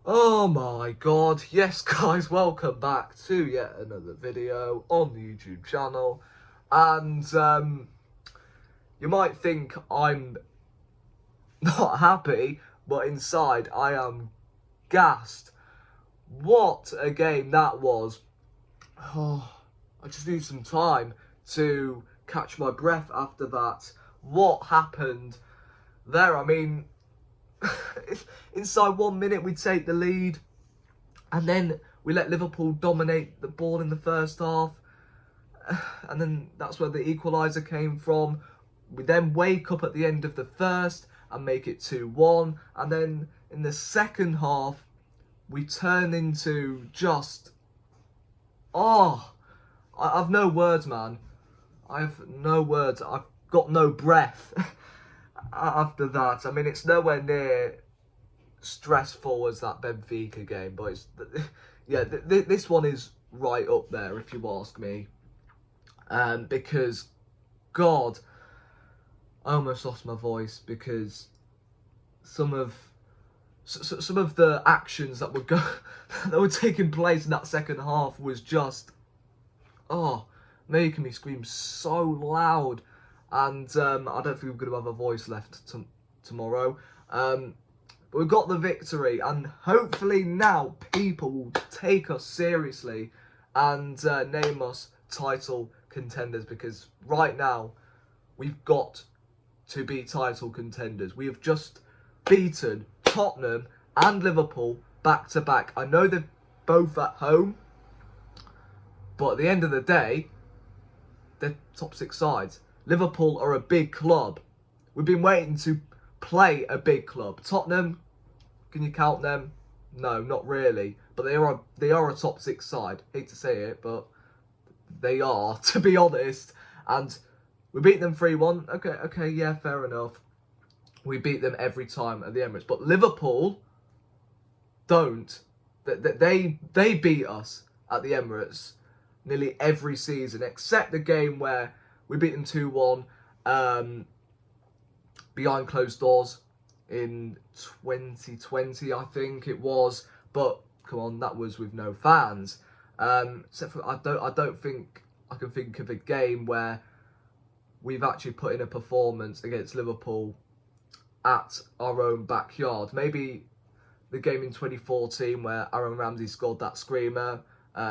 Oh my god, yes guys, welcome back to yet another video on the YouTube channel. And you might think I'm not happy, but inside I am gassed. What a game that was. Oh, I just need some time to catch my breath after that. What happened there? I mean, inside 1 minute we take the lead, and then we let Liverpool dominate the ball in the first half, and then that's where the equaliser came from. We then wake up at the end of the first and make it 2-1, and then in the second half we turn into just I've no words, man. I have no words. I've got no breath after that. I mean, it's nowhere near stressful as that Benfica game, but it's this one is right up there if you ask me. Because God, I almost lost my voice because some of the actions that were taking place in that second half was just making me scream so loud, and I don't think we're going to have a voice left tomorrow. But we got the victory, and hopefully now people will take us seriously and name us title contenders, because right now we've got to be title contenders. We have just beaten Tottenham and Liverpool back to back. I know they're both at home, but at the end of the day, they're top six sides. Liverpool are a big club. We've been waiting to play a big club. Tottenham, can you count them? No, not really. But they are a top six side. Hate to say it, but they are, to be honest. And we beat them 3-1. Okay, yeah, fair enough. We beat them every time at the Emirates. But Liverpool don't. They beat us at the Emirates nearly every season, except the game where we beat them 2-1 behind closed doors in 2020, I think it was. But come on, that was with no fans. Except for I don't think I can think of a game where we've actually put in a performance against Liverpool at our own backyard. Maybe the game in 2014 where Aaron Ramsey scored that screamer.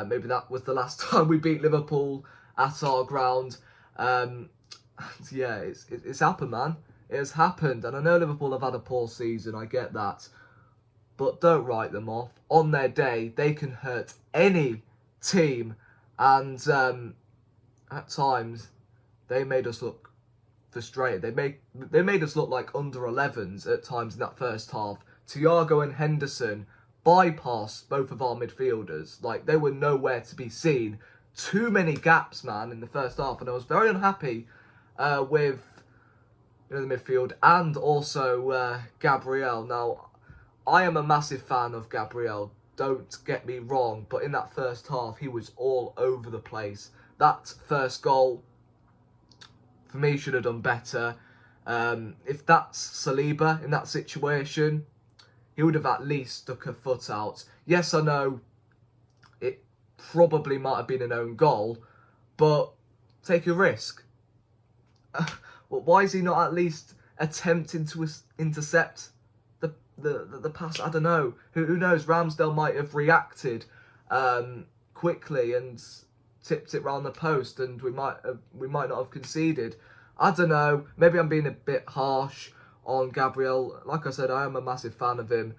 Maybe that was the last time we beat Liverpool at our ground. Yeah, it's happened, man. It has happened. And I know Liverpool have had a poor season, I get that. But don't write them off. On their day, they can hurt any team. And at times, they made us look frustrated. They made us look like under 11s at times in that first half. Thiago and Henderson bypassed both of our midfielders. Like, they were nowhere to be seen. Too many gaps, man, in the first half. And I was very unhappy with the midfield and also Gabriel. Now, I am a massive fan of Gabriel. Don't get me wrong. But in that first half, he was all over the place. That first goal, for me, should have done better. If that's Saliba in that situation, he would have at least stuck a foot out. Yes, I know it probably might have been an own goal, but take a risk. Well, why is he not at least attempting to intercept the pass? I don't know. Who knows? Ramsdale might have reacted quickly and tipped it round the post, and we might not have conceded. I don't know. Maybe I'm being a bit harsh on Gabriel. Like I said, I am a massive fan of him,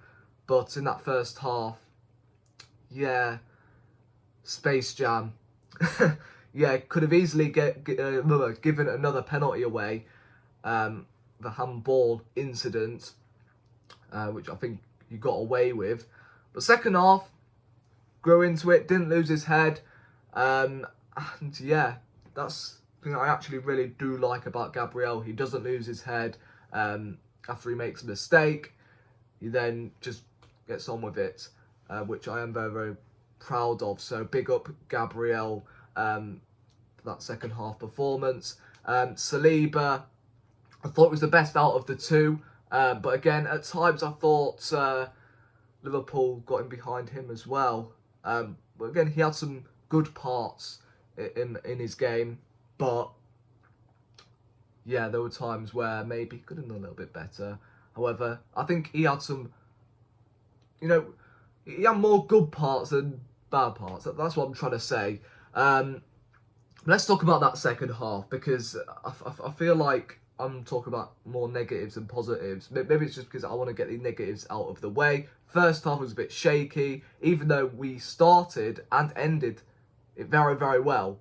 but in that first half, yeah, Space Jam. Yeah, could have easily given another penalty away. The handball incident, which I think he got away with. But second half, grew into it, didn't lose his head. And yeah, that's the thing I actually really do like about Gabriel. He doesn't lose his head. After he makes a mistake, he then just gets on with it, which I am very, very proud of. So big up Gabriel for that second half performance. Saliba, I thought was the best out of the two, but again, at times I thought Liverpool got in behind him as well. But again, he had some good parts in his game, but yeah, there were times where maybe he could have done a little bit better. However, I think he had some, he had more good parts than bad parts. That's what I'm trying to say. Let's talk about that second half, because I feel like I'm talking about more negatives than positives. Maybe it's just because I want to get the negatives out of the way. First half was a bit shaky, even though we started and ended it very, very well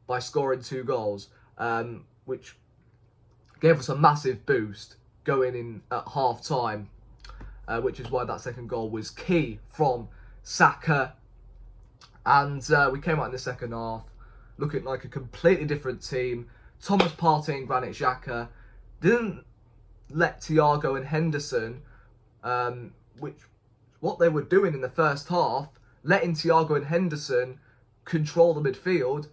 by scoring 2 goals, which gave us a massive boost going in at half-time, which is why that second goal was key from Saka. And we came out in the second half looking like a completely different team. Thomas Partey and Granit Xhaka didn't let Thiago and Henderson, which what they were doing in the first half, letting Thiago and Henderson control the midfield.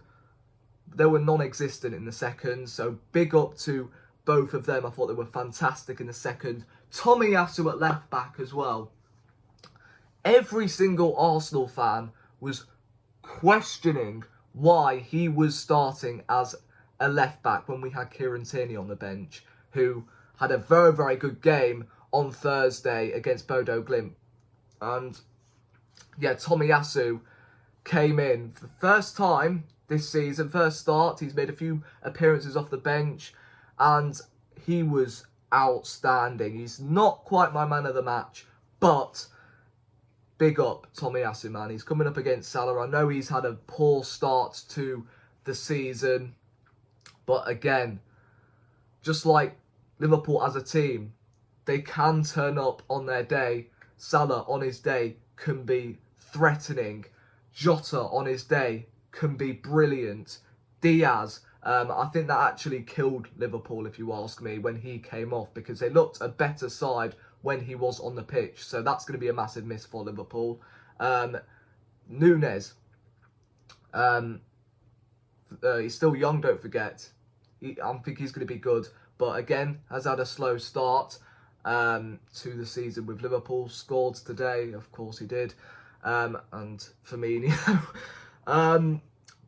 They were non-existent in the second, so big up to both of them. I thought they were fantastic in the second. Tomiyasu at left back as well. Every single Arsenal fan was questioning why he was starting as a left back when we had Kieran Tierney on the bench, who had a very, very good game on Thursday against Bodo Glimt. And yeah, Tomiyasu came in for the first time this season, first start. He's made a few appearances off the bench, and he was outstanding. He's not quite my man of the match, but big up Tomiyasu, man. He's coming up against Salah. I know he's had a poor start to the season, but again, just like Liverpool as a team, they can turn up on their day. Salah on his day can be threatening. Jota on his day can be brilliant. Diaz, I think that actually killed Liverpool, if you ask me, when he came off, because they looked a better side when he was on the pitch. So that's going to be a massive miss for Liverpool. Núñez, he's still young, don't forget. I think he's going to be good, but again, has had a slow start to the season with Liverpool. Scored today, of course he did, and Firmino.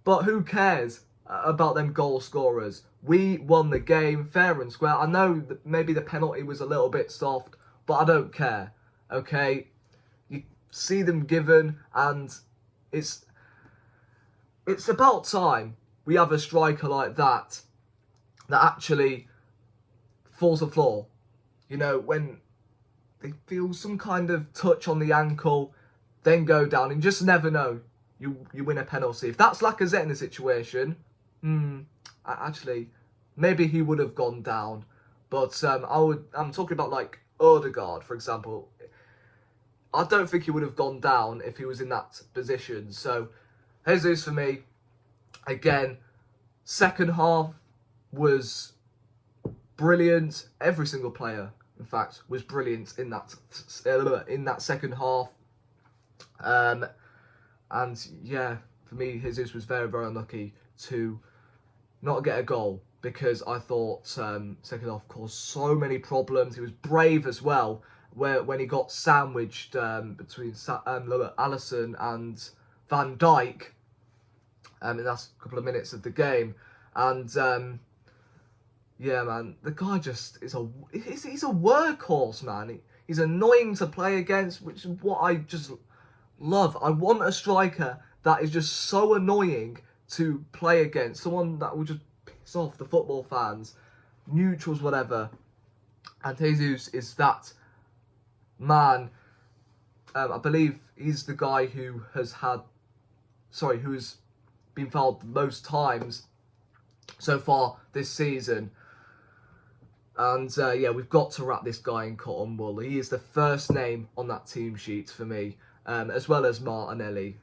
But who cares about them goal scorers? We won the game fair and square. I know that maybe the penalty was a little bit soft, but I don't care. Okay, you see them given, and it's about time we have a striker like that actually falls the floor. You know, when they feel some kind of touch on the ankle, then go down, and just never know. You win a penalty. If that's Lacazette in the situation, actually, maybe he would have gone down. But I'm talking about like Odegaard, for example. I don't think he would have gone down if he was in that position. So, Jesus for me. Again, second half was brilliant. Every single player, in fact, was brilliant in that second half. And yeah, for me, Jesus was very, very unlucky to not get a goal, because I thought second half caused so many problems. He was brave as well, when he got sandwiched between Alisson and Van Dijk in the last couple of minutes of the game. And yeah, man, the guy just he's a workhorse, man. He's annoying to play against, which is what I just love. I want a striker that is just so annoying to play against. Someone that will just piss off the football fans, neutrals, whatever. And Jesus is that man. I believe he's the guy who has been fouled the most times so far this season. And yeah, we've got to wrap this guy in cotton wool. He is the first name on that team sheet for me, as well as Martinelli.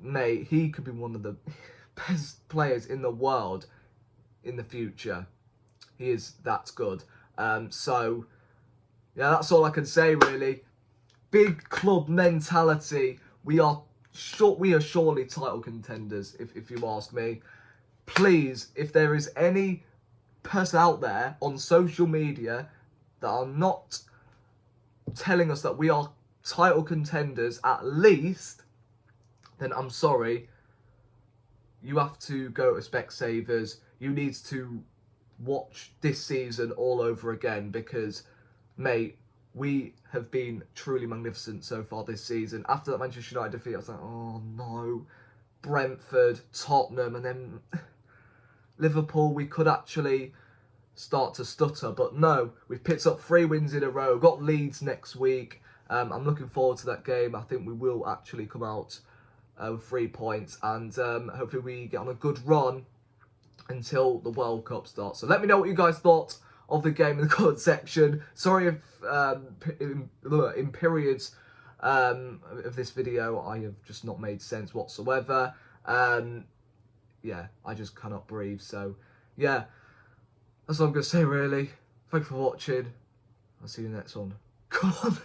Mate, he could be one of the best players in the world in the future. He is that good. So, yeah, that's all I can say, really. Big club mentality. We are surely title contenders, if you ask me. Please, if there is any person out there on social media that are not telling us that we are title contenders at least, then I'm sorry, you have to go to Specsavers. You need to watch this season all over again because, mate, we have been truly magnificent so far this season. After that Manchester United defeat, I was like, oh no, Brentford, Tottenham, and then Liverpool, we could actually start to stutter. But no, we've picked up 3 wins in a row, got Leeds next week. I'm looking forward to that game. I think we will actually come out with 3 points, and hopefully we get on a good run until the World Cup starts. So let me know what you guys thought of the game in the comment section. Sorry if in periods of this video I have just not made sense whatsoever. Yeah, I just cannot breathe. So yeah, that's all I'm going to say really. Thanks for watching. I'll see you in the next one. Come on.